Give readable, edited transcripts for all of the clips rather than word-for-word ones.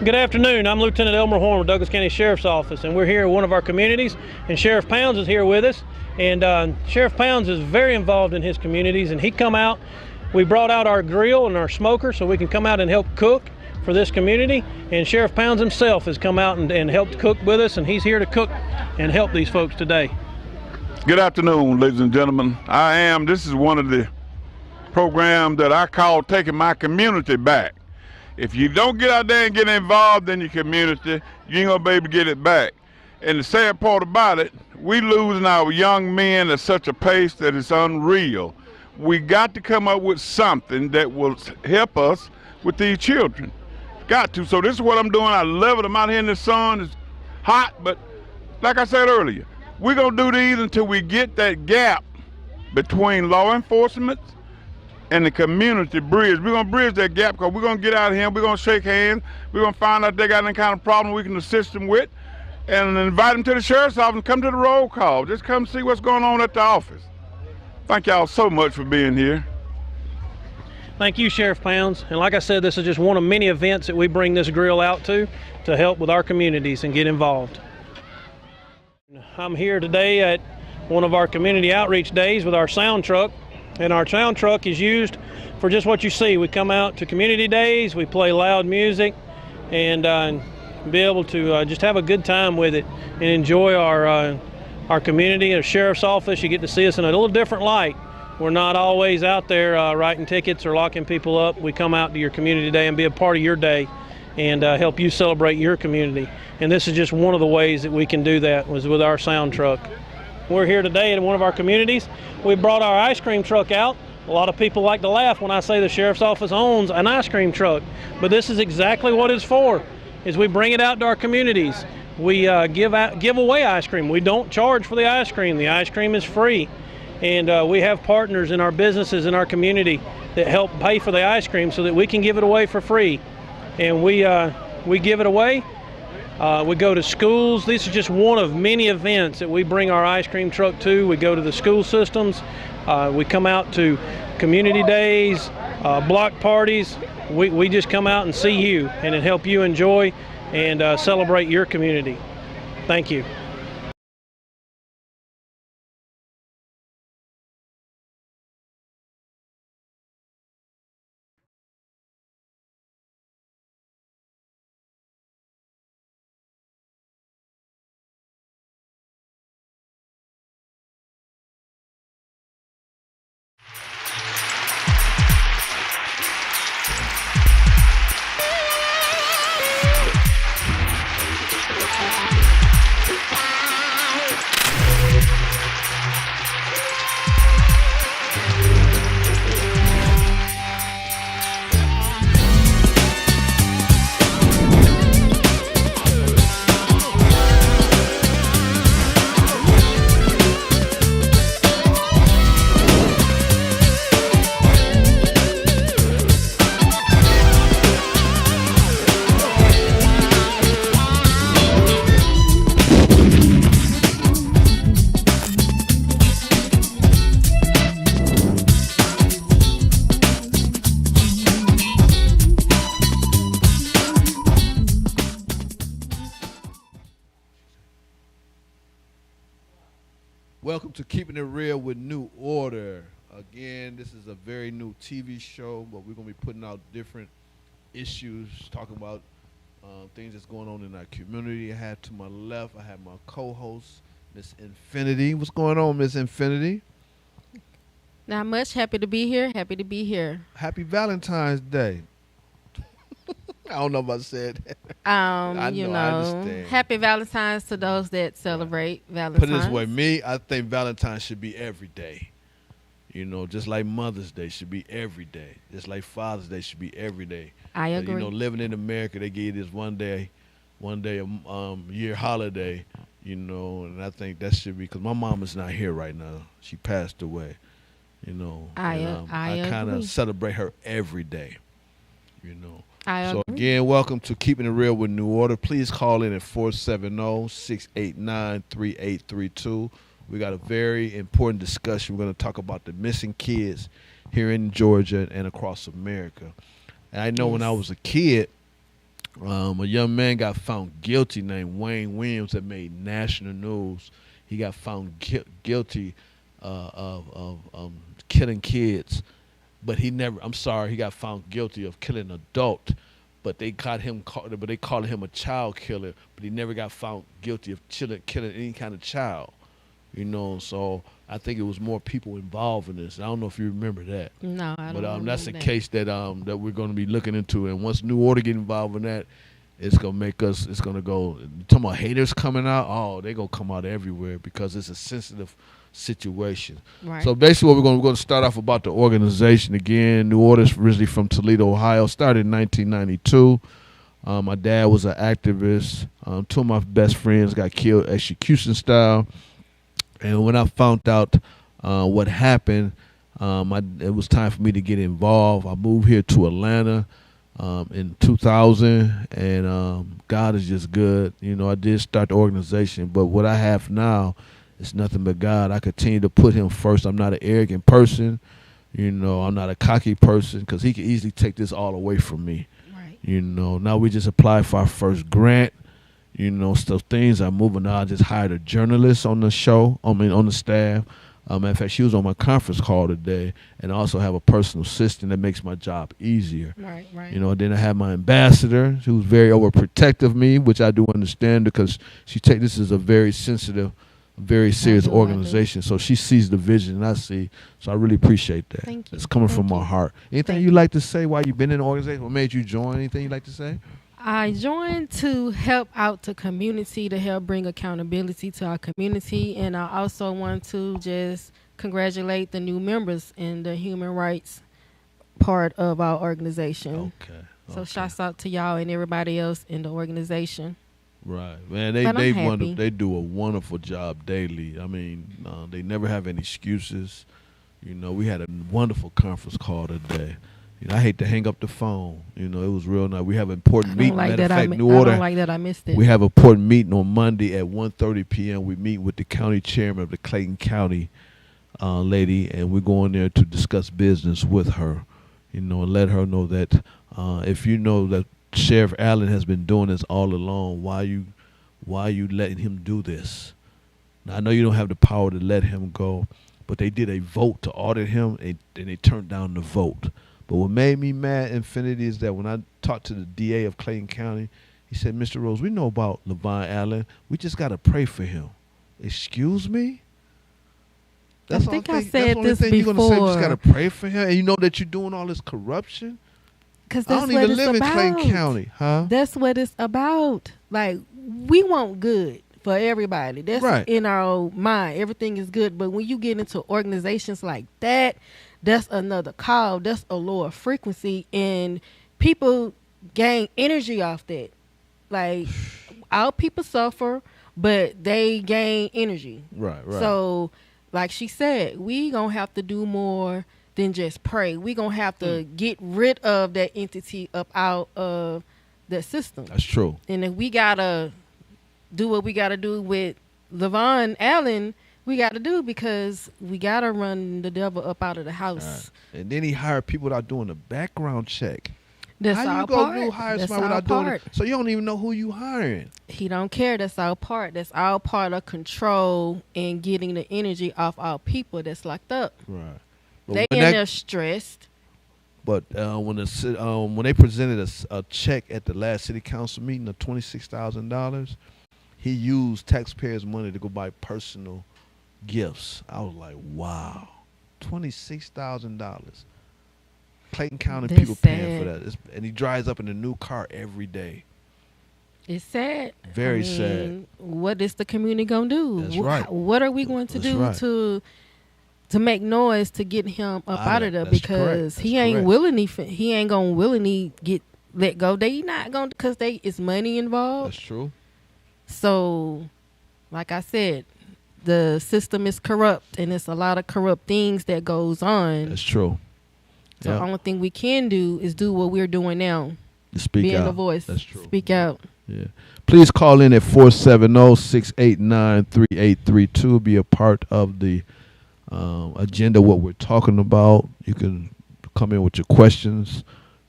Good afternoon. I'm Lieutenant Elmer Horn with Douglas County Sheriff's Office, and we're here at one of our communities, and Sheriff Pounds is here with us. And Sheriff Pounds is very involved in his communities, and he come out. We brought out our grill and our smoker so we can come out and help cook for this community. And Sheriff Pounds himself has come out and helped cook with us, and he's here to cook and help these folks today. Good afternoon, ladies and gentlemen. This is one of the programs that I call taking my community back. If you don't get out there and get involved in your community, you ain't gonna be able to get it back. And the sad part about it, we losing our young men at such a pace that it's unreal. We got to come up with something that will help us with these children. Got to. So this is what I'm doing. I love it. I'm out here in the sun. It's hot, but like I said earlier, we're gonna do these until we get that gap between law enforcement and the community bridge. We're gonna bridge that gap because we're gonna get out of here, we're gonna shake hands, we're gonna find out if they got any kind of problem we can assist them with, and invite them to the sheriff's office and come to the roll call. Just come see what's going on at the office. Thank y'all so much for being here. Thank you, Sheriff Pounds. And like I said, this is just one of many events that we bring this grill out to help with our communities and get involved. I'm here today at one of our community outreach days with our sound truck. And our sound truck is used for just what you see. We come out to community days, we play loud music, and be able to just have a good time with it and enjoy our community. At a sheriff's office, you get to see us in a little different light. We're not always out there writing tickets or locking people up. We come out to your community day and be a part of your day and help you celebrate your community. And this is just one of the ways that we can do that, was with our sound truck. We're here today in one of our communities. We brought our ice cream truck out. A lot of people like to laugh when I say the sheriff's office owns an ice cream truck, but this is exactly what it's for, is we bring it out to our communities. We give away ice cream. We don't charge for the ice cream. The ice cream is free. And we have partners in our businesses in our community that help pay for the ice cream so that we can give it away for free. And we give it away. We go to schools. This is just one of many events that we bring our ice cream truck to. We go to the school systems. We come out to community days, block parties. We just come out and see you and help you enjoy and celebrate your community. Thank you. Welcome to Keeping It Real with New Order. Again, this is a very new TV show, but we're going to be putting out different issues, talking about things that's going on in our community. I had to my left, I have my co-host, Miss Infinity. What's going on, Miss Infinity? Not much. Happy to be here. Happy to be here. Happy Valentine's Day. I don't know if I said that. I understand. Happy Valentine's to those that celebrate Valentine's. Put it this way, I think Valentine's should be every day. You know, just like Mother's Day should be every day. Just like Father's Day should be every day. I agree. You know, living in America, they give you this one day a year holiday, you know, and I think that should be, because my mom is not here right now. She passed away, you know. I kind of celebrate her every day, you know. So again, welcome to Keeping It Real with New Order. Please call in at 470-689-3832. We got a very important discussion. We're going to talk about the missing kids here in Georgia and across America. And I know when I was a kid, A young man got found guilty named Wayne Williams that made national news. He got found guilty of killing kids, but he got found guilty of killing an adult, but they called him a child killer, but he never got found guilty of killing any kind of child. So I think it was more people involved in this. I don't know if you remember that. No, I don't. But that's a case that we're going to be looking into, and once New Order get involved in that, it's going to make us. It's going to go. Talking about haters coming out. Oh, they going to come out everywhere because it's a sensitive situation. Right. So basically, we're going to start off about the organization again. New Order is originally from Toledo, Ohio. Started in 1992. My dad was an activist. Two of my best friends got killed execution style. And when I found out what happened, it was time for me to get involved. I moved here to Atlanta in 2000, and God is just good. I did start the organization, but what I have now is nothing but God. I continue to put him first. I'm not an arrogant person. I'm not a cocky person because he can easily take this all away from me. Right. Now we just applied for our first grant. So things are moving on. I just hired a journalist on the show, on the staff. Matter of fact, she was on my conference call today, and I also have a personal assistant that makes my job easier. Right. Then I have my ambassador, who's very overprotective of me, which I do understand because this is a very sensitive, very serious organization. So she sees the vision, and I see. So I really appreciate that. Thank you. It's coming from my heart. Anything you'd like to say while you've been in the organization? What made you join? Anything you'd like to say? I joined to help out the community, to help bring accountability to our community. And I also want to just congratulate the new members in the human rights part of our organization. Okay. So shouts out to y'all and everybody else in the organization. Right, man. They do a wonderful job daily. I mean, they never have any excuses. We had a wonderful conference call today. I hate to hang up the phone. It was real nice. We have an important meeting. Matter of fact, New Order. I don't like that I missed it. We have an important meeting on Monday at 1:30 p.m. We meet with the county chairman of the Clayton County lady, and we're going there to discuss business with her, and let her know that if you know that Sheriff Allen has been doing this all along, why are you letting him do this? Now, I know you don't have the power to let him go, but they did a vote to audit him, and they turned down the vote. But what made me mad infinity is that when I talked to the DA of Clayton County, he said, Mr. Rose, we know about Levon Allen. We just got to pray for him. Excuse me? I think I said this before. You're going to say we just got to pray for him? And you know that you're doing all this corruption? Because I don't even live in Clayton County. Huh? That's what it's about. Like, we want good for everybody. That's right. In our mind. Everything is good. But when you get into organizations like that, that's another call. That's a lower frequency, and people gain energy off that. Like, our people suffer, but they gain energy. Right. So, like she said, we gonna have to do more than just pray. We gonna have to get rid of that entity up out of the system. That's true. And if we gotta do what we gotta do with Levon Allen, we got to do, because we got to run the devil up out of the house. Right. And then he hired people without doing a background check. That's How our you part. go hire That's somebody our without doing part. it? So you don't even know who you hiring. He don't care. That's our part. That's our part of control and getting the energy off our people that's locked up. Right. They in there stressed. But when they presented a check at the last city council meeting of $26,000, he used taxpayers' money to go buy personal gifts. I was like, wow, $26,000. Clayton County That's people paying for that. And he drives up in a new car every day. It's sad. Very sad. What is the community gonna do? That's right. What are we going to do to make noise to get him up out of there? Because he ain't gonna willingly get let go. They not gonna, because it's money involved. That's true. So, like I said, the system is corrupt, and it's a lot of corrupt things that goes on. That's true. So the only thing we can do is do what we're doing now. Speak Being out. the voice. That's true. Speak out. Yeah. Please call in at 470-689-3832. Be a part of the agenda, what we're talking about. You can come in with your questions.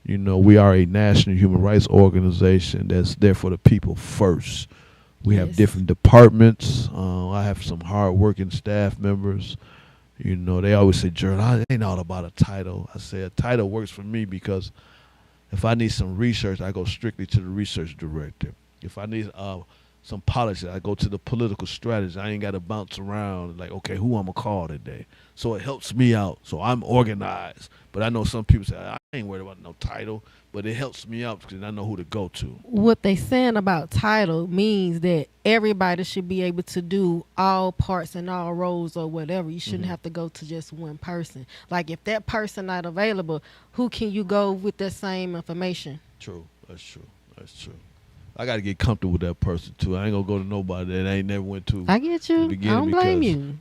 You know, we are a national human rights organization that's there for the people first. We have different departments. I have some hard-working staff members. You know, they always say, Gerald, it ain't all about a title. I say a title works for me because if I need some research, I go strictly to the research director. If I need some policy, I go to the political strategist. I ain't got to bounce around like, okay, who I'm going to call today? So it helps me out. So I'm organized. But I know some people say, I ain't worried about no title. But it helps me out because I know who to go to. What they saying about title means that everybody should be able to do all parts and all roles or whatever. You shouldn't have to go to just one person. Like if that person not available, who can you go with that same information? True. That's true. That's true. I got to get comfortable with that person too. I ain't gonna go to nobody that I ain't never went to. I get you. I don't blame you.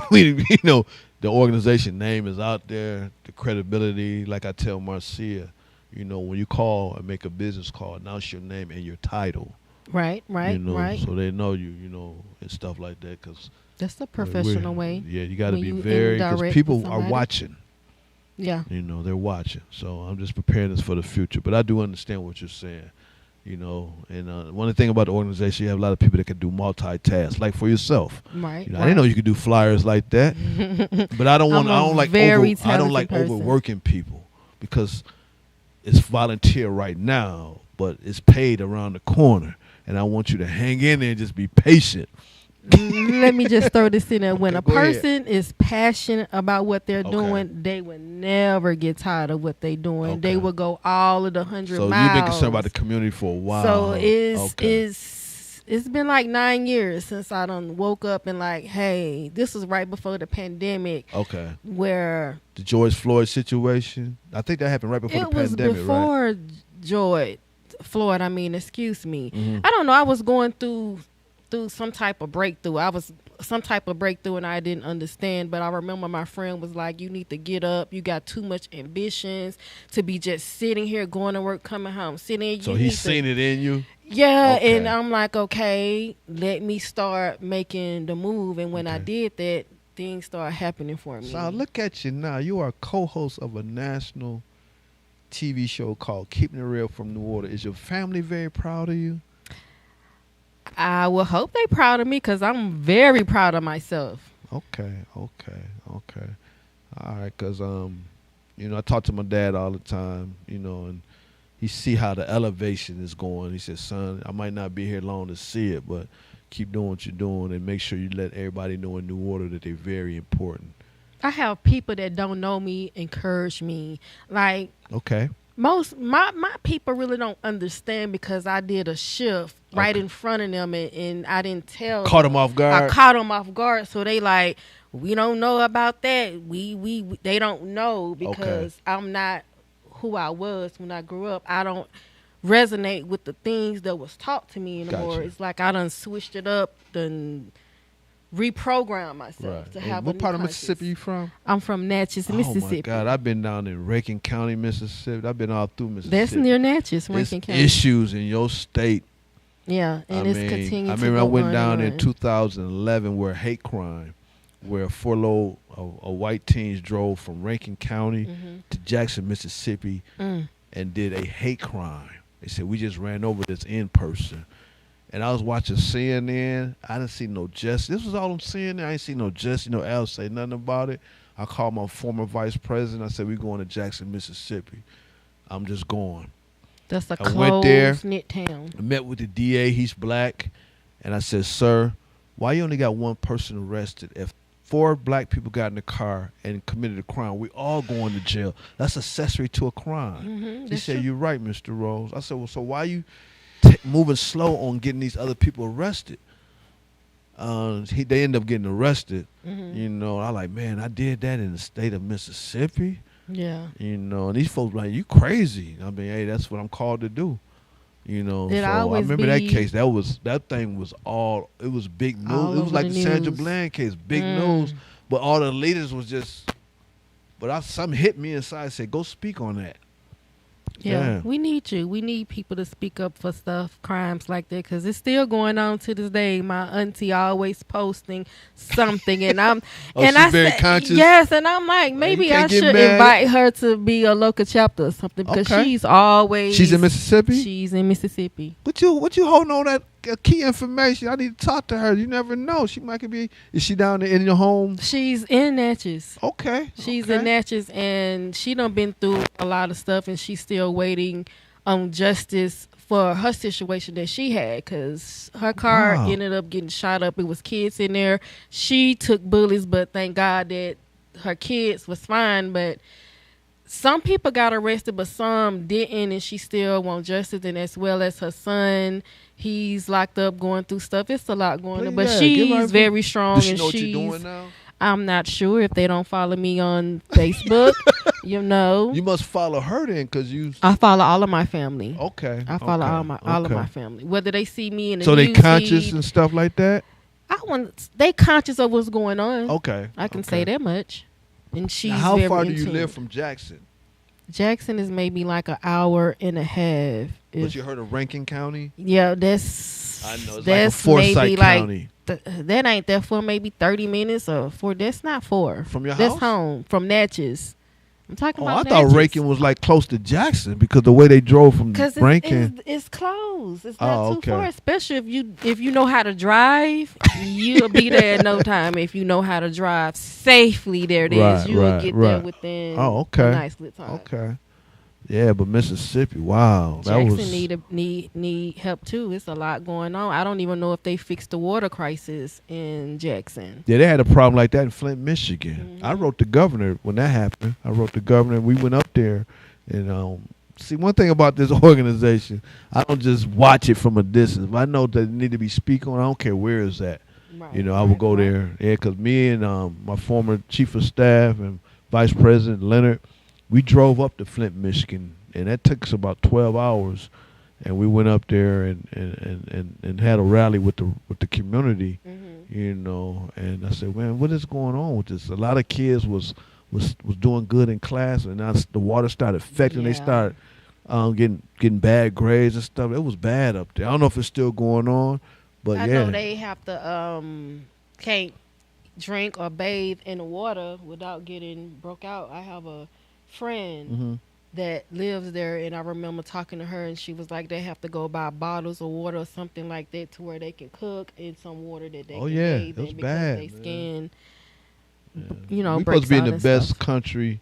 You know, the organization name is out there, the credibility. Like I tell Marcia, you know, when you call and make a business call, announce your name and your title. Right, you know, right. So they know you, you know, and stuff like that. Cause that's the professional way. Yeah, you got to be very, because people are watching. Yeah. You know, they're watching. So I'm just preparing us for the future. But I do understand what you're saying. You know, and one thing about the organization, you have a lot of people that can do multitask, like for yourself. Right. You know, I didn't know you could do flyers like that. But I don't want. I don't like overworking people because it's volunteer right now, but it's paid around the corner, and I want you to hang in there and just be patient. Let me just throw this in there. When a person is passionate about what they're doing, they will never get tired of what they're doing. They will go all of the 100 miles. So you've been concerned about the community for a while. So it's been like 9 years since I done woke up and like, hey, this was right before the pandemic. Okay. Where the George Floyd situation, I think that happened right before the pandemic, right? It was before George Floyd. I mean, excuse me. I don't know. I was going through some type of breakthrough. And I didn't understand, but I remember my friend was like, you need to get up. You got too much ambitions to be just sitting here, going to work, coming home, sitting. So he's seen it in you? Yeah, okay. And I'm like, okay, let me start making the move. And when I did that, things started happening for me. So look at you now. You are a co-host of a national TV show called Keeping It Real from New Orleans. Is your family very proud of you? I will hope they proud of me because I'm very proud of myself. Okay. All right, because, you know, I talk to my dad all the time, you know, and he see how the elevation is going. He said, son, I might not be here long to see it, but keep doing what you're doing and make sure you let everybody know in New Orleans that they're very important. I have people that don't know me encourage me. Like, okay. Most my people really don't understand because I did a shift right in front of them and I didn't tell. Caught them off guard. I caught them off guard, so they like, we don't know about that. We they don't know because I'm not who I was when I grew up. I don't resonate with the things that was taught to me anymore. Gotcha. It's like I done switched it up, done reprogram myself to have what part of Mississippi you from? I'm from Natchez, Mississippi. Oh my God, I've been down in Rankin County, Mississippi. I've been all through Mississippi. That's near Natchez, Rankin County. Issues in your state. Yeah, and it's continuing to go on. I remember I went down in 2011 where hate crime, where four-load of white teens drove from Rankin County to Jackson, Mississippi, and did a hate crime. They said, we just ran over this in person. And I was watching CNN. I didn't see no justice. This was all on CNN. I didn't see no justice. No Al say nothing about it. I called my former vice president. I said, we're going to Jackson, Mississippi. I'm just going. That's a close-knit town. I met with the DA. He's black. And I said, sir, why you only got one person arrested? If 4 black people got in the car and committed a crime, we all going to jail. That's accessory to a crime. He said, you're right, Mr. Rose. I said, well, so why you moving slow on getting these other people arrested? They end up getting arrested. You know, I like, man, I did that in the state of Mississippi. Yeah. You know, and these folks like, you crazy. I mean, hey, that's what I'm called to do. You know, so I remember that case. That thing was it was big news. It was like the Sandra Bland case, big news. But all the leaders was just, something hit me inside and said, go speak on that. Yeah, we need you. We need people to speak up for stuff, crimes like that, because it's still going on to this day. My auntie always posting something, and I'm and I very conscious. Yes, and I'm like, maybe I should invite her to be a local chapter or something, because she's in Mississippi. She's in Mississippi. What you holding on that key information? I need to talk to her. You never know. She might be. Is she down there in your home? She's in Natchez. Okay. She's in Natchez, and she done been through a lot of stuff, and she's still waiting on justice for her situation that she had, because her car ended up getting shot up. It was kids in there. She took bullets, but thank God that her kids was fine. But some people got arrested, but some didn't, and she still wants justice, and as well as her son. He's locked up going through stuff. It's a lot going on. But she's very strong. Does she know what you're doing now? I'm not sure if they don't follow me on Facebook. You must follow her then, because I follow all of my family. Okay. I follow all of my family. Whether they see me in the so they news conscious feed, and stuff like that? They conscious of what's going on. Okay. I can say that much. And she's now, how far do you live from Jackson? Jackson is maybe like an hour and a half. But you heard of Rankin County? Yeah, that's. I know. It's that's like a Forsyth County. That ain't that for maybe 30 minutes or for. That's not for. From your house? That's home. From Natchez. I'm talking about Natchez. I thought Rankin was like close to Jackson because the way they drove from Rankin. It's close. It's not too far. Especially if you know how to drive, you'll be there in no time. If you know how to drive safely, you'll get there within a nice little time. Okay. Yeah, but Mississippi, wow. Jackson need help too. It's a lot going on. I don't even know if they fixed the water crisis in Jackson. Yeah, they had a problem like that in Flint, Michigan. I wrote the governor when that happened. We went up there and see, one thing about this organization, I don't just watch it from a distance. If I know that it need to be speak on, I don't care where it's at. Right, I will go there. Yeah, because me and my former chief of staff and vice president Leonard, we drove up to Flint, Michigan, and that took us about 12 hours. And we went up there and had a rally with the community, And I said, man, what is going on with this? A lot of kids was doing good in class, and now the water started affecting. They started getting bad grades and stuff. It was bad up there. I don't know if it's still going on, but I know they have to can't drink or bathe in the water without getting broke out. I have a friend that lives there, and I remember talking to her, and she was like, they have to go buy bottles of water or something like that to where they can cook in some water that they can bathe in, because bad, they skin, we're supposed to be in the best country.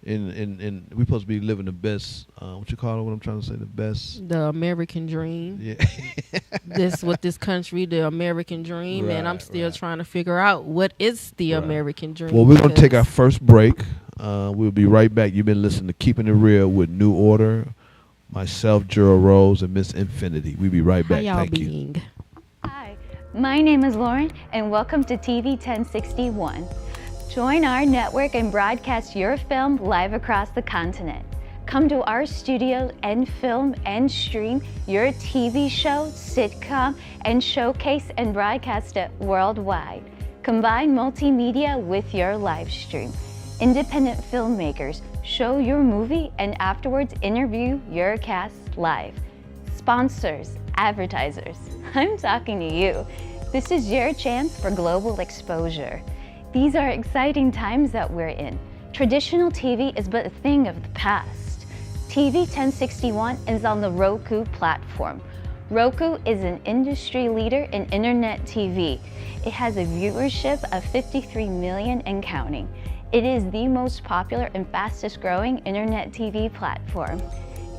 In we're supposed to be living the best. What you call it? What I'm trying to say, the American dream. Yeah, this what this country, the American dream, and I'm still trying to figure out what is the American dream. Well, we're gonna take our first break. We'll be right back. You've been listening to Keeping It Real with New Order, myself, Gerald Rose, and Miss Infinity. We'll be right back. Thank you. Hi, my name is Lauren, and welcome to TV 1061. Join our network and broadcast your film live across the continent. Come to our studio and film and stream your TV show, sitcom, and showcase and broadcast it worldwide. Combine multimedia with your live stream. Independent filmmakers show your movie and afterwards interview your cast live. Sponsors, advertisers, I'm talking to you. This is your chance for global exposure. These are exciting times that we're in. Traditional TV is but a thing of the past. TV 1061 is on the Roku platform. Roku is an industry leader in internet TV. It has a viewership of 53 million and counting. It is the most popular and fastest growing internet TV platform.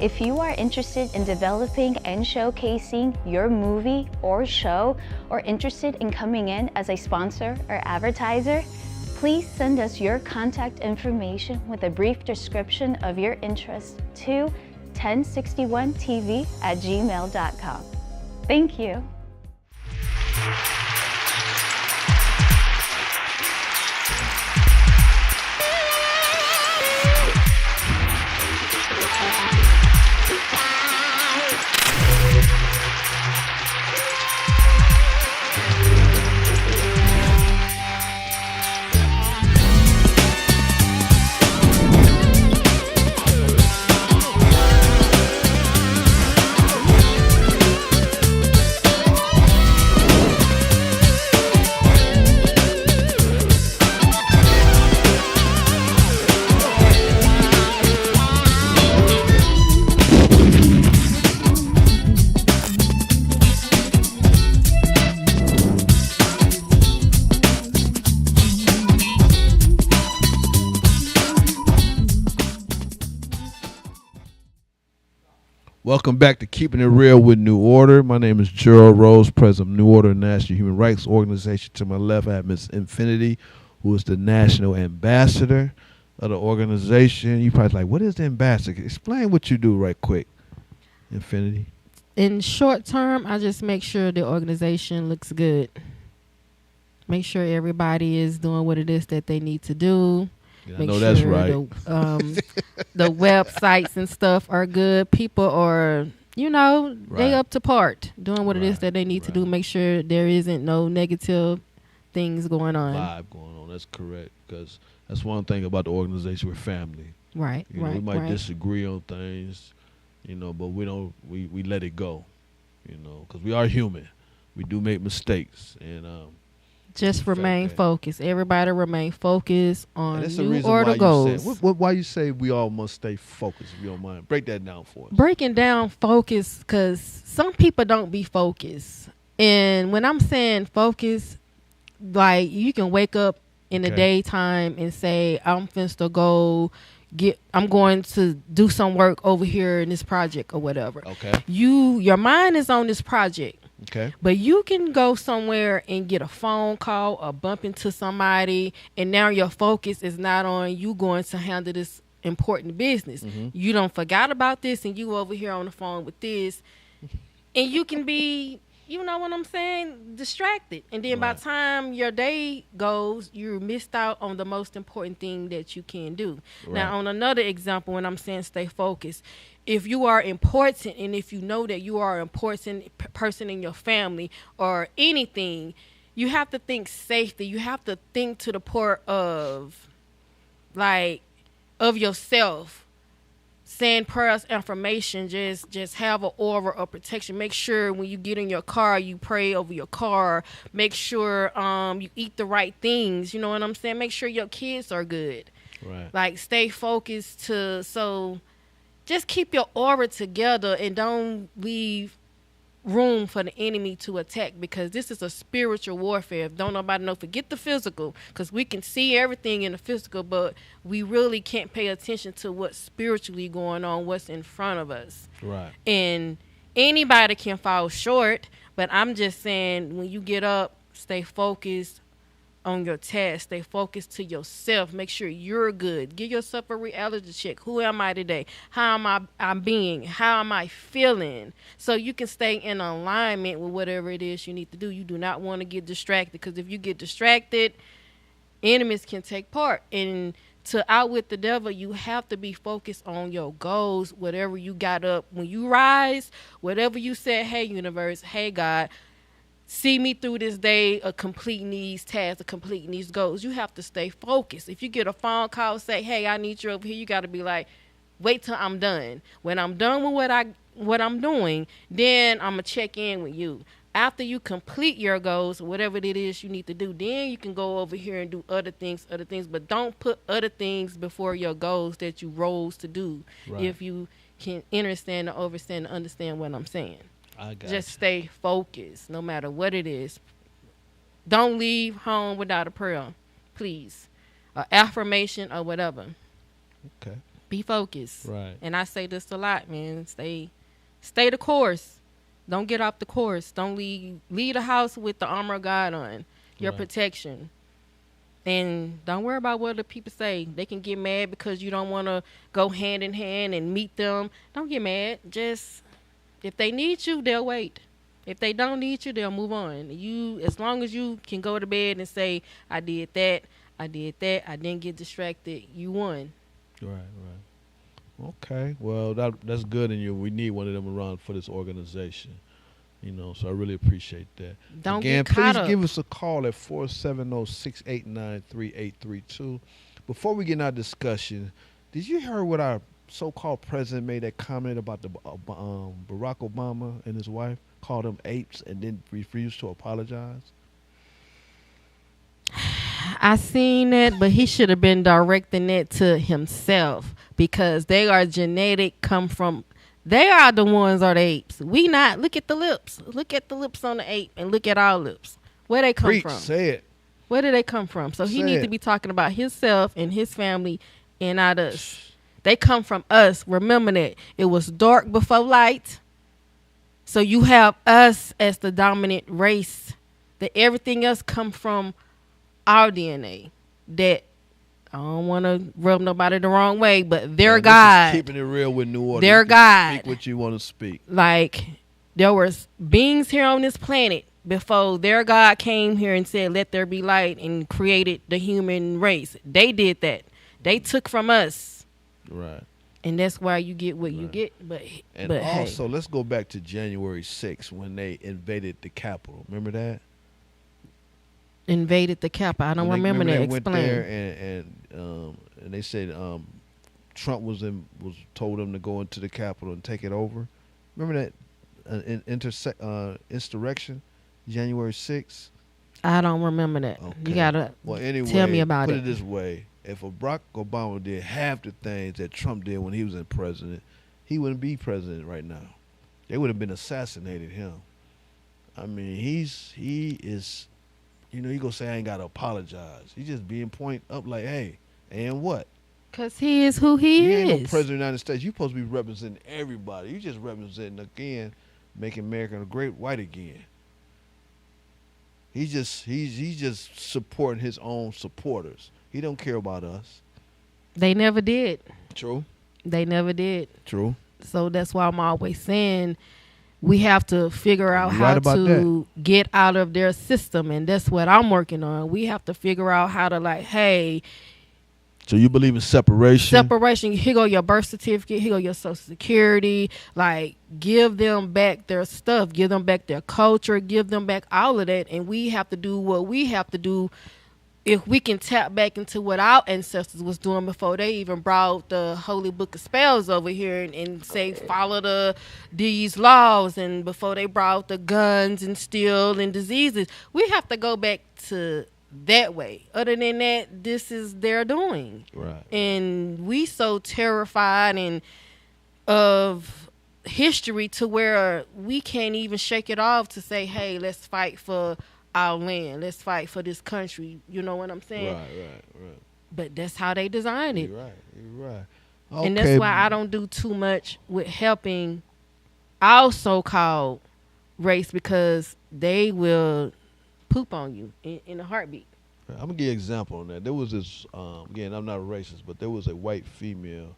If you are interested in developing and showcasing your movie or show, or interested in coming in as a sponsor or advertiser, please send us your contact information with a brief description of your interest to 1061tv@gmail.com. Thank you. Welcome back to Keeping It Real with New Order. My name is Gerald Rose, president of New Order National Human Rights Organization. To my left, I have Ms. Infinity, who is the national ambassador of the organization. You probably like, what is the ambassador? Explain what you do right quick, Infinity. In short term, I just make sure the organization looks good. Make sure everybody is doing what it is that they need to do. Yeah, I know that's right. The websites and stuff are good. People are, they up to part doing what it is that they need to do. Make sure there isn't no negative things going on. Vibe going on. That's correct. Because that's one thing about the organization. We're family. Right. We might disagree on things, but we don't. We let it go, because we are human. We do make mistakes, and just remain focused. Everybody remain focused on New Order goals. Why you say we all must stay focused, if you don't mind? Break that down for us. Breaking down focus, because some people don't be focused. And when I'm saying focus, like you can wake up in the daytime and say, I'm going to do some work over here in this project or whatever. Okay. Your mind is on this project. Okay. But you can go somewhere and get a phone call or bump into somebody, and now your focus is not on you going to handle this important business. Mm-hmm. You don't forgot about this, and you over here on the phone with this, and you can be, you know what I'm saying, distracted. And then by the time your day goes, you missed out on the most important thing that you can do. Right. Now, on another example, when I'm saying stay focused, if you are important and if you know that you are an important person in your family or anything, you have to think safety. You have to think to the point of yourself. Saying prayers, affirmation, just have an aura of protection. Make sure when you get in your car, you pray over your car. Make sure you eat the right things. You know what I'm saying? Make sure your kids are good. Right. Like stay focused so just keep your aura together and don't leave room for the enemy to attack, because this is a spiritual warfare. Don't nobody know, forget the physical, because we can see everything in the physical, but we really can't pay attention to what's spiritually going on, what's in front of us. Right. And anybody can fall short, but I'm just saying, when you get up, stay focused on your task. Stay focused to yourself. Make sure you're good. Give yourself a reality check. Who am I today? How am I being? How am I feeling? So you can stay in alignment with whatever it is you need to do. You do not want to get distracted, because if you get distracted, enemies can take part. And to outwit the devil, you have to be focused on your goals. Whatever you got up when you rise, whatever you said, hey universe, hey God, see me through this day of completing these tasks, of completing these goals. You have to stay focused. If you get a phone call, say, hey, I need you over here, you got to be like, wait till I'm done. When I'm done with what I'm doing, then I'm going to check in with you. After you complete your goals, whatever it is you need to do, then you can go over here and do other things. But don't put other things before your goals that you rose to do. Right. If you can understand what I'm saying. Just stay focused no matter what it is. Don't leave home without a prayer, please. An affirmation or whatever. Okay. Be focused. Right. And I say this a lot, man. Stay the course. Don't get off the course. Don't leave the house with the armor of God on. Your protection. And don't worry about what other people say. They can get mad because you don't want to go hand in hand and meet them. Don't get mad. Just, if they need you, they'll wait. If they don't need you, they'll move on. You, as long as you can go to bed and say, I did that, I didn't get distracted, you won. Right. Okay. Well, that's good, and we need one of them around for this organization. So I really appreciate that. Don't Again, get caught please up. give us a call at 470-689-3832. Before we get in our discussion, did you hear what our so-called president made that comment about the Barack Obama and his wife, called them apes and then refused to apologize? I seen it, but he should have been directing it to himself, because they are genetic, they are the ones are the apes. We not. Look at the lips. Look at the lips on the ape and look at our lips. Where they come from? Say it. Where do they come from? So he needs to be talking about himself and his family and not us. They come from us. Remember that. It was dark before light. So you have us as the dominant race. That everything else come from our DNA. That I don't want to rub nobody the wrong way, but their God. Keeping it real with New Orleans. Their God. Speak what you want to speak. Like, there was beings here on this planet before their God came here and said, let there be light, and created the human race. They did that. They took from us. Right. And that's why you get what you get. But also, let's go back to January 6th when they invaded the Capitol. Remember that? Invaded the Capitol. I don't remember that. Went Explain. there and they said Trump was told them to go into the Capitol and take it over. Remember that insurrection, January 6th? I don't remember that. Okay. You gotta tell me about it. Put it this way: if Barack Obama did half the things that Trump did when he was in president, he wouldn't be president right now. They would have been assassinated him. I mean, he is. You know, you gonna say I ain't gotta apologize. He just being point up like, hey, and what? Cause he is who he is. Ain't no president of the United States. You supposed to be representing everybody. You just representing again, making America great white again. He's just supporting his own supporters. He don't care about us. They never did. True. They never did. True. So that's why I'm always saying we have to figure out how to get out of their system, and that's what I'm working on. We have to figure out how to, like, hey. So you believe in separation? Separation. Here go your birth certificate. Here go your Social Security. Like, give them back their stuff. Give them back their culture. Give them back all of that. And we have to do what we have to do. If we can tap back into what our ancestors was doing before they even brought the Holy Book of Spells over here and say follow these laws, and before they brought the guns and steel and diseases, we have to go back to that way. Other than that, this is their doing. Right. And we so terrified and of history to where we can't even shake it off to say, hey, let's fight for our land. Let's fight for this country. You know what I'm saying? Right. But that's how they designed it. You're right. Okay. And that's why I don't do too much with helping our so-called race, because they will poop on you in a heartbeat. I'm going to give you an example on that. There was this, again, I'm not racist, but there was a white female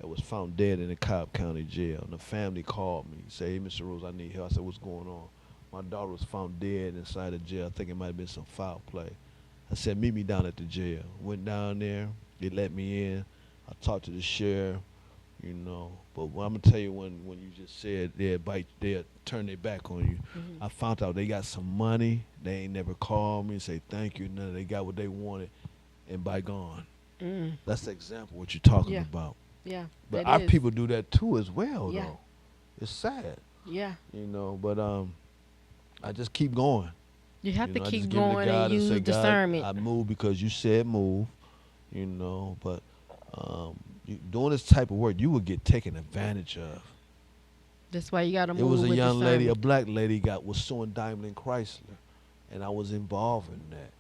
that was found dead in the Cobb County jail. And the family called me, say, hey, Mr. Rose, I need help. I said, what's going on? My daughter was found dead inside the jail. I think it might have been some foul play. I said, meet me down at the jail. Went down there. They let me in. I talked to the sheriff, you know. But what I'm going to tell you, when you just said they'll turn their back on you, I found out they got some money. They ain't never called me and say thank you. None. They got what they wanted and bygone. That's the example of what you're talking about. Yeah. But our people do that too as well, though. It's sad. Yeah. You know, but I just keep going. You have to keep going and use discernment. I move because you said move, you know, but doing this type of work, you would get taken advantage of. That's why you got to move. It was a with young lady, a discernment. black lady was suing Daimler and Chrysler, and I was involved in that.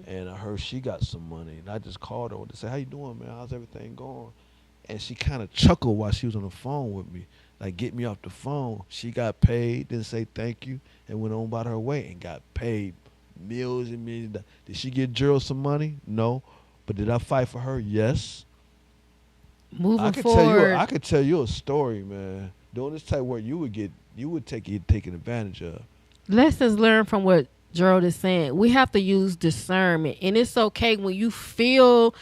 And I heard she got some money, and I just called her to say, how you doing, man? How's everything going? And she kind of chuckled while she was on the phone with me. Like, get me off the phone. She got paid, didn't say thank you, and went on about her way and got paid millions and millions of dollars. Did she get Gerald some money? No. But did I fight for her? Yes. Moving forward. I could tell you a story, man. Doing this type of work, you would take taken advantage of. Lessons learned from what Gerald is saying. We have to use discernment. And it's okay when you feel,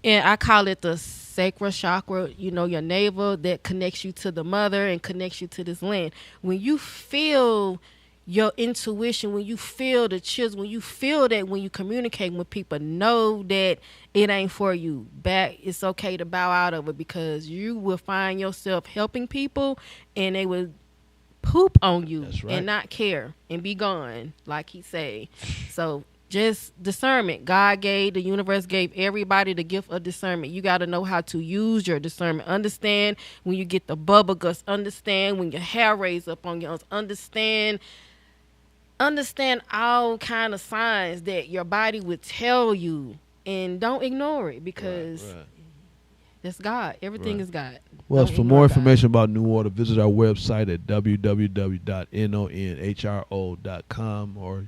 and I call it the sacral chakra, you know, your navel that connects you to the mother and connects you to this land. When you feel your intuition, when you feel the chills, when you feel that when you communicate with people, know that it ain't for you. It's okay to bow out of it, because you will find yourself helping people and they will poop on you. That's right. And not care and be gone, like he say. So just discernment. The universe gave everybody the gift of discernment. You got to know how to use your discernment. Understand when you get the bubble guts. Understand when your hair raised up on your arms. Understand all kind of signs that your body would tell you, and don't ignore it, because It's God. Everything Right. is God. Well, Don't for ignore more God. information about New Order, visit our website at www.nonhro.com, or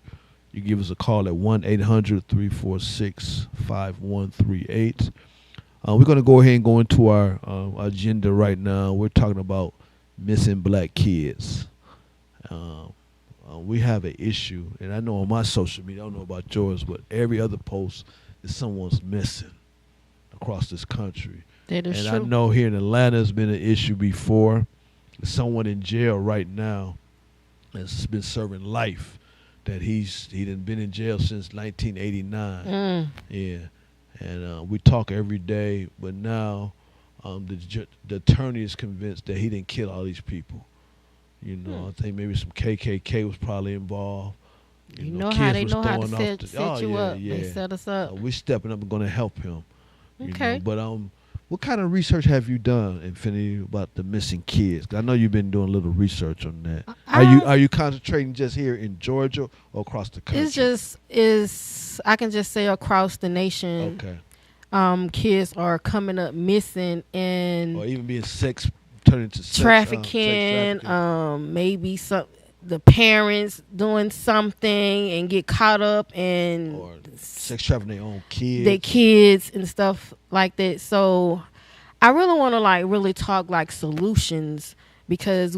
you give us a call at 1-800-346-5138. We're going to go ahead and go into our agenda right now. We're talking about missing black kids. We have an issue, and I know on my social media, I don't know about yours, but every other post is someone's missing across this country. That is And true. I know here in Atlanta has been an issue before. There's someone in jail right now that's been serving life. That he done been in jail since 1989. Yeah, and we talk every day. But now, the attorney is convinced that he didn't kill all these people. You know, I think maybe some KKK was probably involved. You know how kids they was know how to throwing off set you up. They set us up. We're stepping up and going to help him. you Okay. know. But what kind of research have you done, Infinity, about the missing kids? 'Cause I know you've been doing a little research on that. Are you concentrating just here in Georgia or across the country? It's just I can just say across the nation. Okay. Kids are coming up missing and Or even being turned into sex trafficking. Maybe the parents doing something and get caught up and or sex trafficking their own kids. their kids and stuff like that. So I really want to really talk solutions, because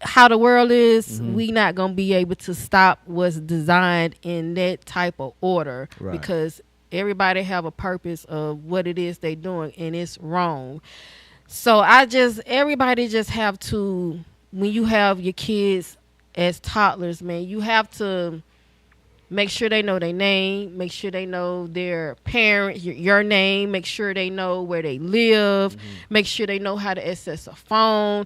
how the world is, we not gonna be able to stop what's designed in that type of order, Right. because everybody have a purpose of what it is they doing, and it's wrong. So everybody just have to, when you have your kids as toddlers, man, you have to make sure they know their name, make sure they know their parents, your name, make sure they know where they live, make sure they know how to access a phone.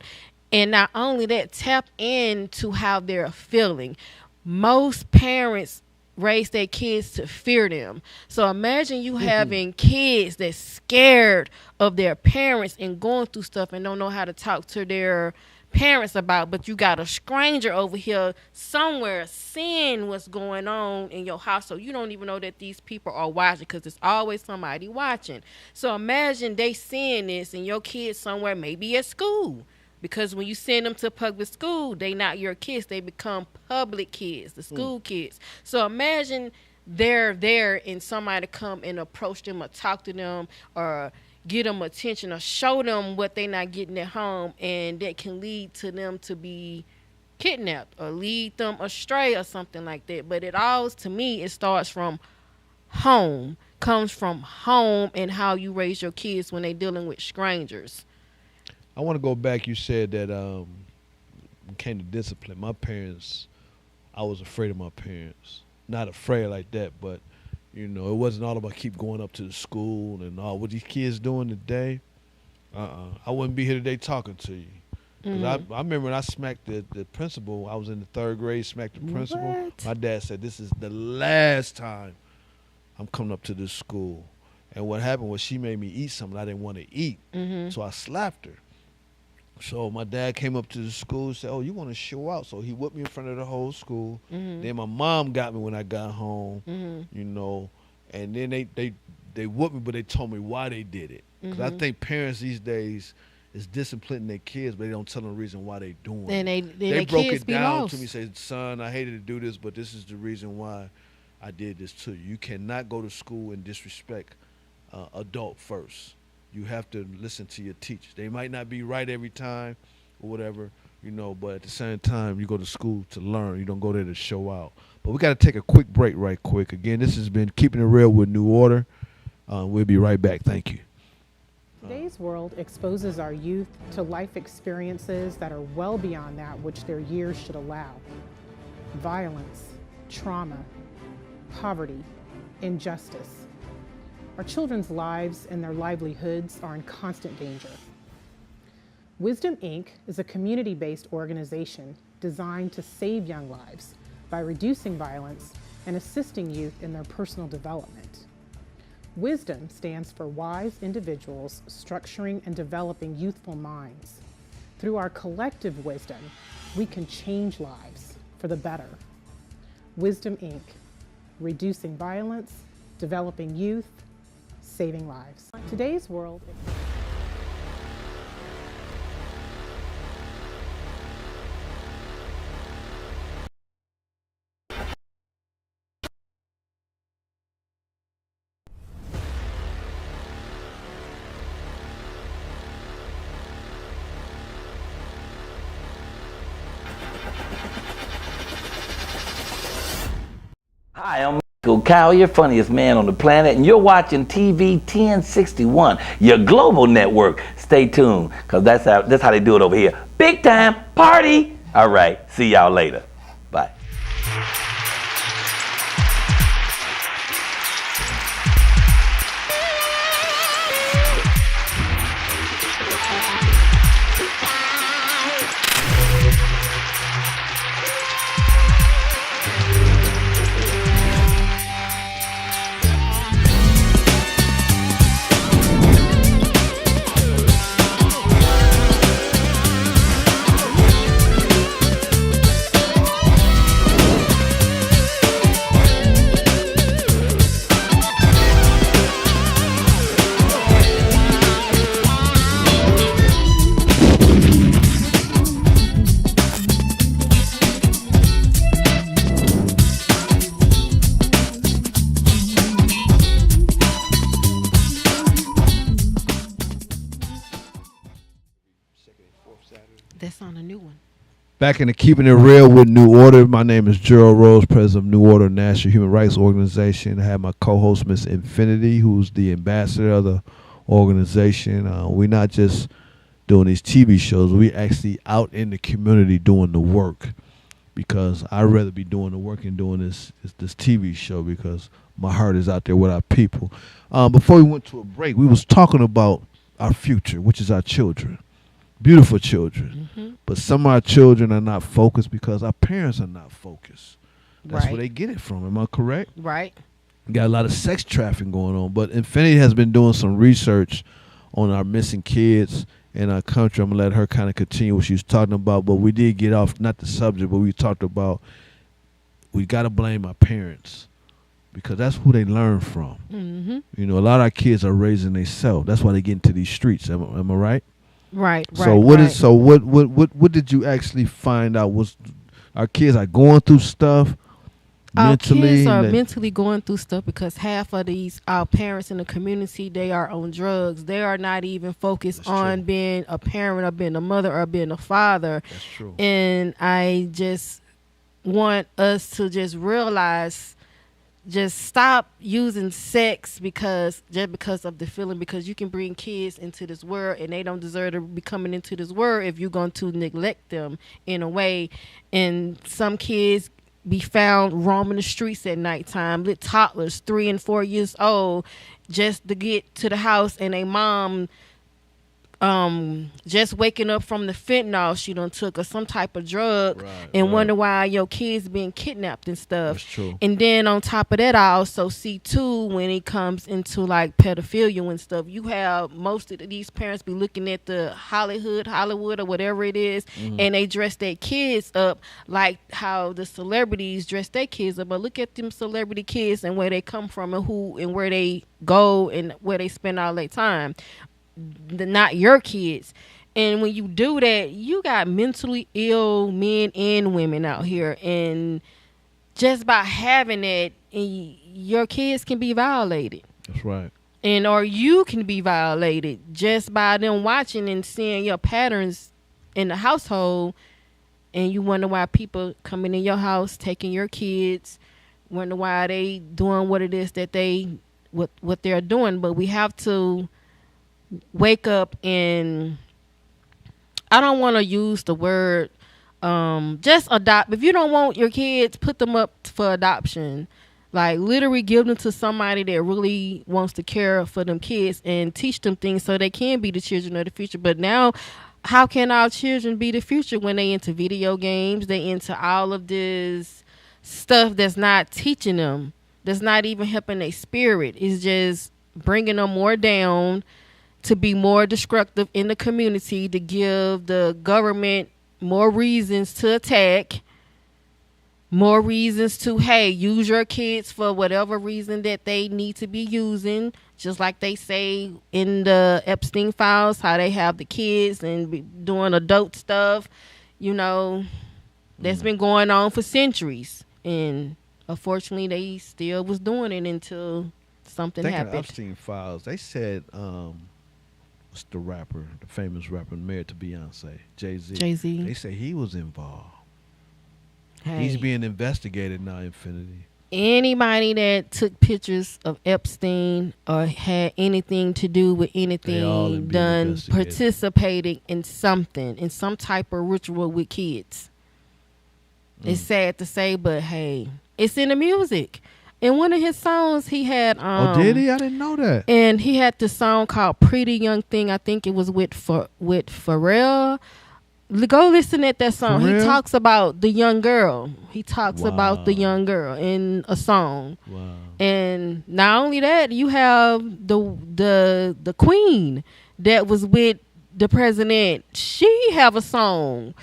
And not only that, tap into how they're feeling. Most parents raise their kids to fear them. So imagine you having kids that's scared of their parents and going through stuff and don't know how to talk to their parents about, but you got a stranger over here somewhere seeing what's going on in your house, so you don't even know that these people are watching, because there's always somebody watching. So imagine they seeing this and your kids somewhere, maybe at school, because when you send them to public school, they not your kids, they become public kids, the school kids. So imagine they're there and somebody come and approach them or talk to them or get them attention or show them what they not getting at home, and that can lead to them to be kidnapped or lead them astray or something like that. But to me, it starts from home, comes from home, and how you raise your kids when they dealing with strangers. I want to go back. You said that when it came to discipline, my parents, I was afraid of my parents. Not afraid like that, but it wasn't all about keep going up to the school and all. What these kids doing today, I wouldn't be here today talking to you. 'Cause I remember when I smacked the principal, I was in the 3rd grade, smacked the principal. What? My dad said, "This is the last time I'm coming up to this school." And what happened was she made me eat something I didn't want to eat. So I slapped her. So my dad came up to the school and said, "Oh, you want to show out?" So he whooped me in front of the whole school. Then my mom got me when I got home, and then they whooped me, but they told me why they did it. Because I think parents these days is disciplining their kids, but they don't tell them the reason why they doing And it. they broke kids it be down lost. to me, said, "Son, I hated to do this, but this is the reason why I did this to you. You cannot go to school and disrespect adult first. You have to listen to your teachers. They might not be right every time or whatever, but at the same time, you go to school to learn. You don't go there to show out." But we got to take a quick break right quick. Again, this has been Keeping It Real with New Order. We'll be right back. Thank you. Today's world exposes our youth to life experiences that are well beyond that which their years should allow. Violence, trauma, poverty, injustice. Our children's lives and their livelihoods are in constant danger. Wisdom, Inc. is a community-based organization designed to save young lives by reducing violence and assisting youth in their personal development. Wisdom stands for wise individuals structuring and developing youthful minds. Through our collective wisdom, we can change lives for the better. Wisdom, Inc. Reducing violence, developing youth, saving lives. Today's world. Hi, I'm Michael Collier, funniest man on the planet, and you're watching TV 1061, your global network. Stay tuned, because that's how they do it over here. Big time party! All right, see y'all later. Bye. That's on a new one. Back in the Keeping It Real with New Order. My name is Gerald Rose, president of New Order National Human Rights Organization. I have my co-host, Miss Infinity, who's the ambassador of the organization. We're not just doing these TV shows. We actually out in the community doing the work, because I'd rather be doing the work and doing this TV show, because my heart is out there with our people. Before we went to a break, we was talking about our future, which is our children. Beautiful children. Mm-hmm. But some of our children are not focused because our parents are not focused. That's Right. where they get it from. Am I correct? Right. Got a lot of sex trafficking going on. But Infinity has been doing some research on our missing kids in our country. I'm going to let her kind of continue what she was talking about. But we did get off, not the subject, but we talked about we got to blame our parents, because that's who they learn from. Mm-hmm. You know, a lot of our kids are raising themselves. That's why they get into these streets. Am I right? Right. So what did you actually find out? Was our kids are going through stuff Our mentally? kids are mentally going through stuff because half of our parents in the community, they are on drugs. They are not even focused on being a parent or being a mother or being a father. That's true. And I just want us to just realize, just stop using sex because of the feeling, because you can bring kids into this world and they don't deserve to be coming into this world if you're going to neglect them in a way. And some kids be found roaming the streets at nighttime, little toddlers 3 and 4 years old, just to get to the house, and a mom just waking up from the fentanyl she done took or some type of drug, and wonder why your kids being kidnapped and stuff. That's true. And then on top of that, I also see too, when it comes into like pedophilia and stuff, you have most of these parents be looking at the Hollywood or whatever it is, and they dress their kids up like how the celebrities dress their kids up. But look at them celebrity kids and where they come from and who and where they go and where they spend all their time. Not your kids. And when you do that, you got mentally ill men and women out here, and just by having that, your kids can be violated. That's right. And or you can be violated just by them watching and seeing your patterns in the household, and you wonder why people coming in your house taking your kids, wonder why they doing what it is that what they're doing. But we have to wake up, and I don't want to use the word just adopt. If you don't want your kids, put them up for adoption. Like literally give them to somebody that really wants to care for them kids and teach them things so they can be the children of the future. But now, how can our children be the future when they into video games, they into all of this stuff that's not teaching them, that's not even helping their spirit? It's just bringing them more down, to be more destructive in the community, to give the government more reasons to attack. more reasons to, hey, use your kids for whatever reason that they need to be using. Just like they say in the Epstein files, how they have the kids and be doing adult stuff, you know, that's been going on for centuries. And unfortunately, they still was doing it until something happened. Of Epstein files, they said, what's the rapper, the famous rapper married to Beyonce, Jay-Z. Jay-Z. They say he was involved. Hey. He's being investigated now, Infinity. Anybody that took pictures of Epstein or had anything to do with anything done, participating in something, in some type of ritual with kids. It's sad to say, but hey, it's in the music. In one of his songs, he had oh, did he? I didn't know that. And he had the song called "Pretty Young Thing." I think it was with Pharrell. Go listen at that song. He talks about the young girl. He talks about the young girl in a song. Wow. And not only that, you have the queen that was with the president. She have a song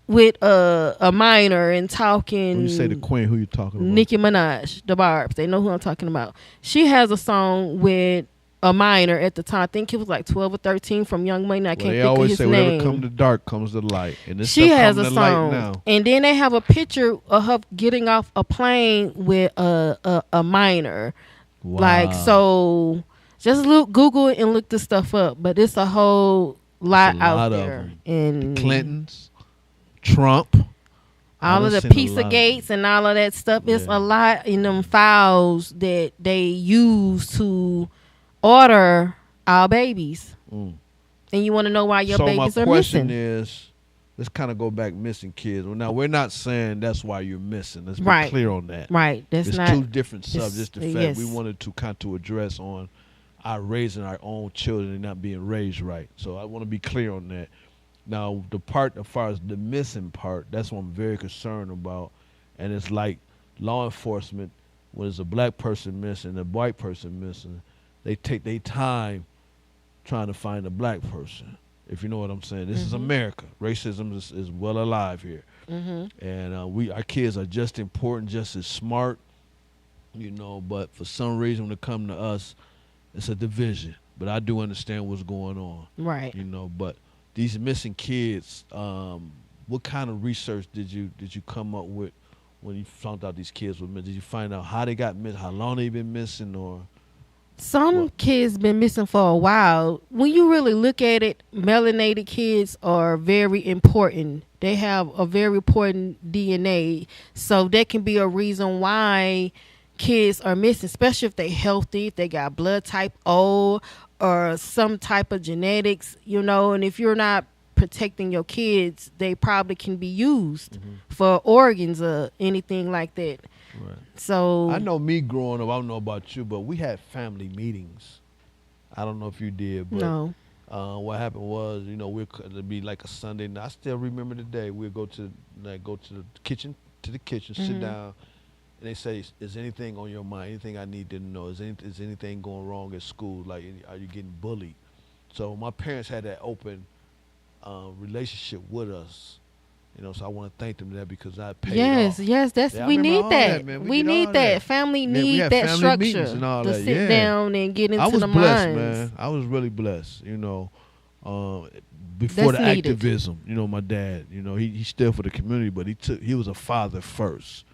with a minor and talking. When you say the queen, who you talking about? Nicki Minaj, the Barbs. They know who I'm talking about. She has a song with a minor at the time. I think it was like 12 or 13 from Young Money. I can't think of his name. They always say whatever comes to dark comes to light. And this she has a song. Now. And then they have a picture of her getting off a plane with a minor. Wow. Like, so just Google it and look this stuff up. But it's a whole lot out there. And the Clintons, Trump. All of the Pizzagates and all of that stuff. It's a lot in them files that they use to order our babies. And you want to know why your babies are missing. So my question is, let's kind of go back missing kids. Well, now, we're not saying that's why you're missing. Let's be clear on that. Right. It's two different subjects. The fact we wanted to kind of address on our raising our own children and not being raised right. So I want to be clear on that. Now, the part as far as the missing part, that's what I'm very concerned about. And it's like law enforcement, when there's a black person missing, a white person missing, they take their time trying to find a black person, if you know what I'm saying. This is America. Racism is well alive here. And our kids are just important, just as smart, you know, but for some reason when it comes to us, it's a division. But I do understand what's going on. Right. You know, but these missing kids, what kind of research did you come up with when you found out these kids were missing? Did you find out how they got missing, how long they been missing, or? Some kids been missing for a while. When you really look at it, melanated kids are very important. They have a very important DNA. So that can be a reason why kids are missing, especially if they healthy, if they got blood type O or some type of genetics, you know, and if you're not protecting your kids, they probably can be used for organs or anything like that. Right. So I know me growing up, I don't know about you, but we had family meetings. I don't know if you did, but no. What happened was, you know, it'd be like a Sunday night. I still remember the day. We'd go to the kitchen, sit down, and they say, "Is anything on your mind? Anything I need to know? Is anything going wrong at school? Like, are you getting bullied?" So my parents had that open relationship with us. You know, so I want to thank them for that because I paid off. Yes, we need that. We need that. Family need that structure to sit down and get into the minds. I was blessed, man. I was really blessed, you know. Before the activism, you know, my dad, you know, he stood for the community, but he was a father first,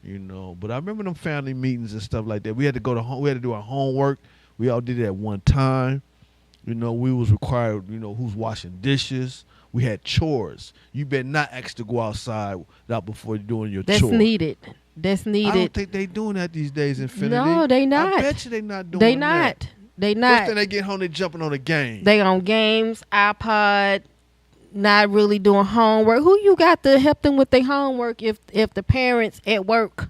you know. But I remember them family meetings and stuff like that. We had to we had to do our homework. We all did it at one time. You know, we was required, you know, who's washing dishes. We had chores. You better not ask to go outside before you're doing your chores. That's needed. I don't think they doing that these days, Infinity. No, they not. I bet you they not doing that. They not. First thing they get home, they jumping on a game. They on games, iPod, not really doing homework. Who you got to help them with their homework if the parents at work?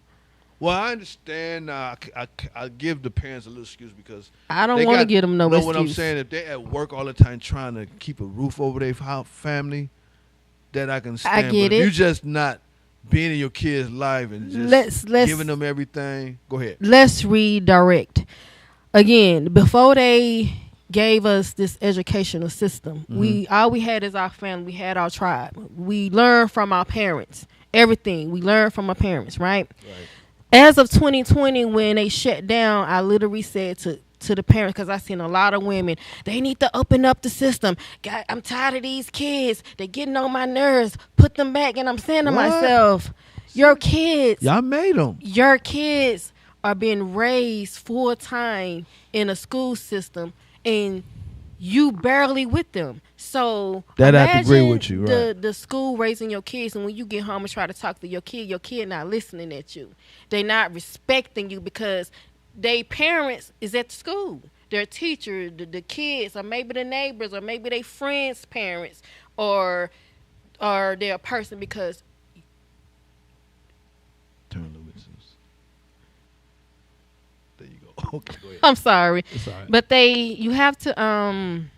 Well, I understand. I give the parents a little excuse because I don't want to give them no excuse. Know what I'm saying? If they at work all the time trying to keep a roof over their family, that I can stand. I get but it. If you just not being in your kid's life and just giving them everything, go ahead. Let's redirect. Again, before they gave us this educational system, all we had is our family. We had our tribe. We learned from our parents. everything. We learn from our parents, right? As of 2020, when they shut down, I literally said to the parents, because I seen a lot of women, they need to open up the system. God, I'm tired of these kids. They're getting on my nerves. Put them back. And I'm saying to myself, your kids. Y'all made them. Your kids are being raised full time in a school system, and you barely with them. So that I have to agree with you, right? The school raising your kids, and when you get home and try to talk to your kid not listening at you. They not respecting you because they parents is at the school. Their teacher, the kids, or maybe the neighbors, or maybe they friends' parents, or their person because. Turn the whistles. There you go. Okay, go ahead. I'm sorry. It's all right. But you have to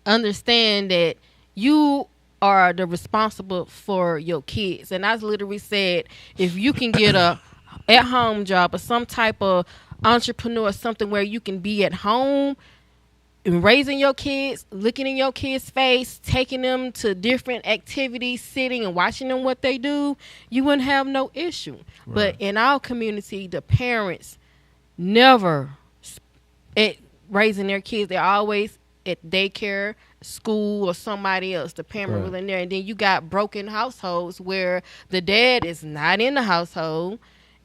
understand that you are the responsible for your kids. And I literally said, if you can get a at-home job or some type of entrepreneur, something where you can be at home and raising your kids, looking in your kids' face, taking them to different activities, sitting and watching them what they do, you wouldn't have no issue. Right. But in our community, the parents never raising their kids. They're always at daycare, school, or somebody else. The parent was in there. And then you got broken households where the dad is not in the household.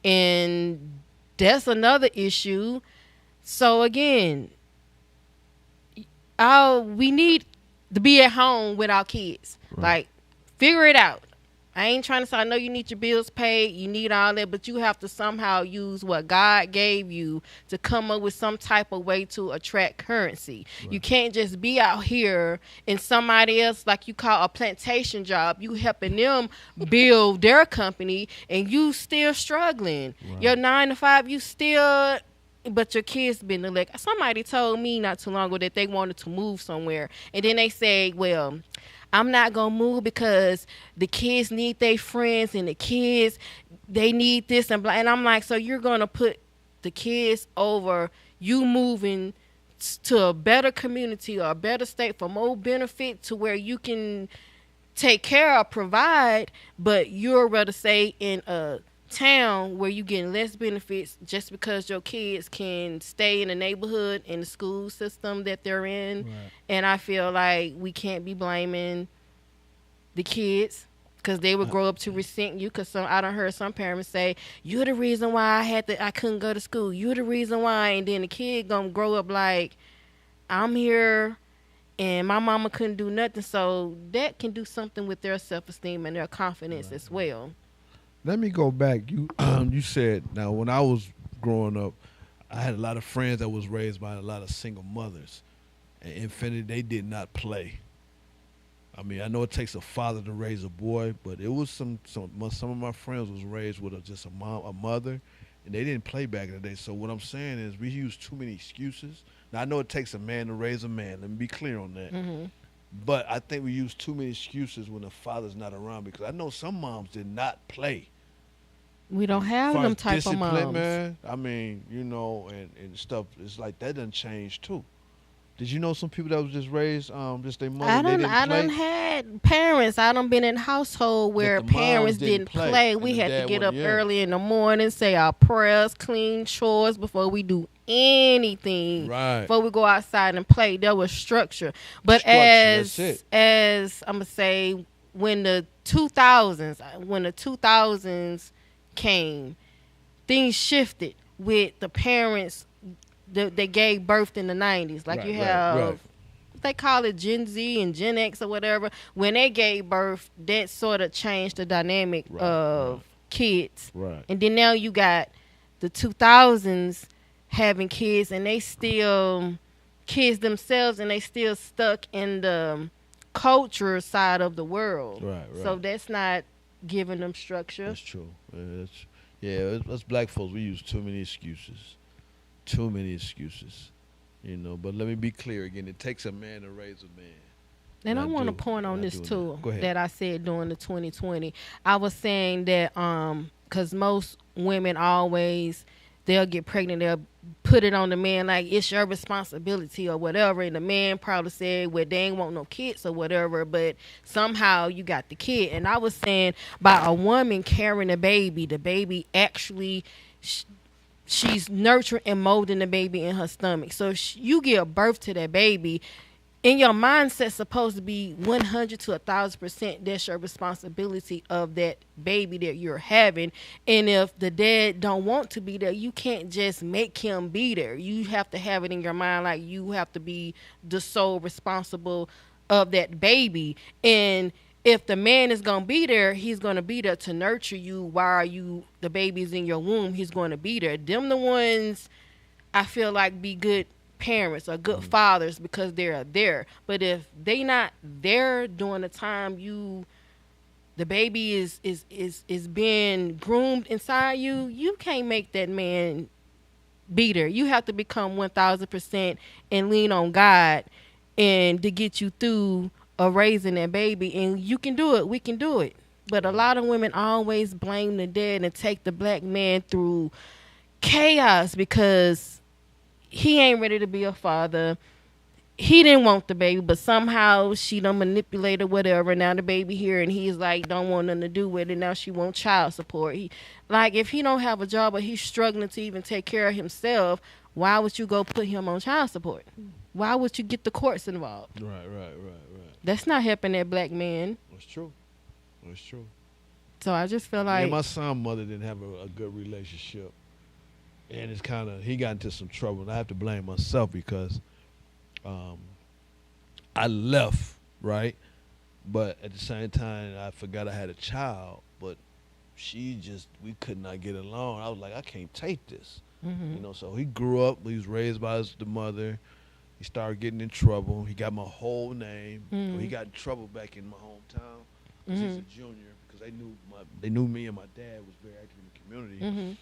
And that's another issue. So again, we need to be at home with our kids. Right. Like, figure it out. I ain't trying to say, I know you need your bills paid, you need all that, but you have to somehow use what God gave you to come up with some type of way to attract currency. Right. You can't just be out here and somebody else, like you call a plantation job, you helping them build their company and you still struggling. Right. Your 9 to 5, you still... But your kids been neglected. Somebody told me not too long ago that they wanted to move somewhere. And then they say, well, I'm not going to move because the kids need their friends and the kids, they need this and blah. And I'm like, so you're going to put the kids over you moving to a better community or a better state for more benefit to where you can take care of, provide, but you'd rather stay in a town where you getting less benefits just because your kids can stay in the neighborhood in the school system that they're in. Right. And I feel like we can't be blaming the kids because they would grow up to resent you. Because I done heard some parents say, you're the reason why I couldn't go to school, you're the reason why. And then the kid gonna grow up like, I'm here and my mama couldn't do nothing. So that can do something with their self-esteem and their confidence as well. Let me go back. You said, now when I was growing up, I had a lot of friends that was raised by a lot of single mothers. And Infinity, they did not play. I mean, I know it takes a father to raise a boy, but it was some of my friends was raised with just a mother, and they didn't play back in the day. So what I'm saying is we use too many excuses. Now, I know it takes a man to raise a man. Let me be clear on that. Mm-hmm. But I think we use too many excuses when the father's not around, because I know some moms did not play. We don't have them type of moms. Man, I mean, and stuff. It's like that done change too. Did you know some people that was just raised, just their mother? I done had parents. I done been in a household where parents didn't play. We had to get up early in the morning, say our prayers, clean chores before we do anything. Right. Before we go outside and play, there was structure. But as I'm gonna say, when the 2000s came, things shifted with the parents that they gave birth in the 90s. Like you have, they call it Gen Z and Gen X or whatever. When they gave birth, that sort of changed the dynamic of kids. Right. And then now you got the 2000s having kids, and they still kids themselves, and they still stuck in the culture side of the world. Right. So that's not giving them structure. That's true. Us black folks, we use too many excuses. Too many excuses. But let me be clear again. It takes a man to raise a man. And I want to point on this too, that I said during the 2020. I was saying that because most women always they'll get pregnant, they'll put it on the man like it's your responsibility or whatever, and the man probably said, well, they ain't want no kids or whatever, but somehow you got the kid. And I was saying, by a woman carrying the baby actually she's nurturing and molding the baby in her stomach. So you give birth to that baby, and your mindset's supposed to be 100 to 1,000%. That's your responsibility of that baby that you're having. And if the dad don't want to be there, you can't just make him be there. You have to have it in your mind like you have to be the sole responsible of that baby. And if the man is going to be there, he's going to be there to nurture you while the baby's in your womb. He's going to be there. Them the ones I feel like be good parents or good fathers because they're there. But if they not there during the time the baby is being groomed inside you can't make that man be there. You have to become 1,000% and lean on God and to get you through of raising that baby. And you can do it. We can do it. But a lot of women always blame the dad and take the black man through chaos because he ain't ready to be a father. He didn't want the baby, but somehow she done manipulated or whatever. Now the baby here, and he's like, don't want nothing to do with it. Now she want child support. If he don't have a job or he's struggling to even take care of himself, why would you go put him on child support? Why would you get the courts involved? Right. That's not helping that black man. That's true. So I just feel like... Me and my son's mother didn't have a good relationship. And it's he got into some trouble. And I have to blame myself because I left, right? But at the same time, I forgot I had a child. But we could not get along. I was like, I can't take this. Mm-hmm. So he grew up. He was raised by the mother. He started getting in trouble. He got my whole name. Mm-hmm. So he got in trouble back in my hometown. Mm-hmm. He's a junior because they knew me and my dad was very active in the community. Mm-hmm.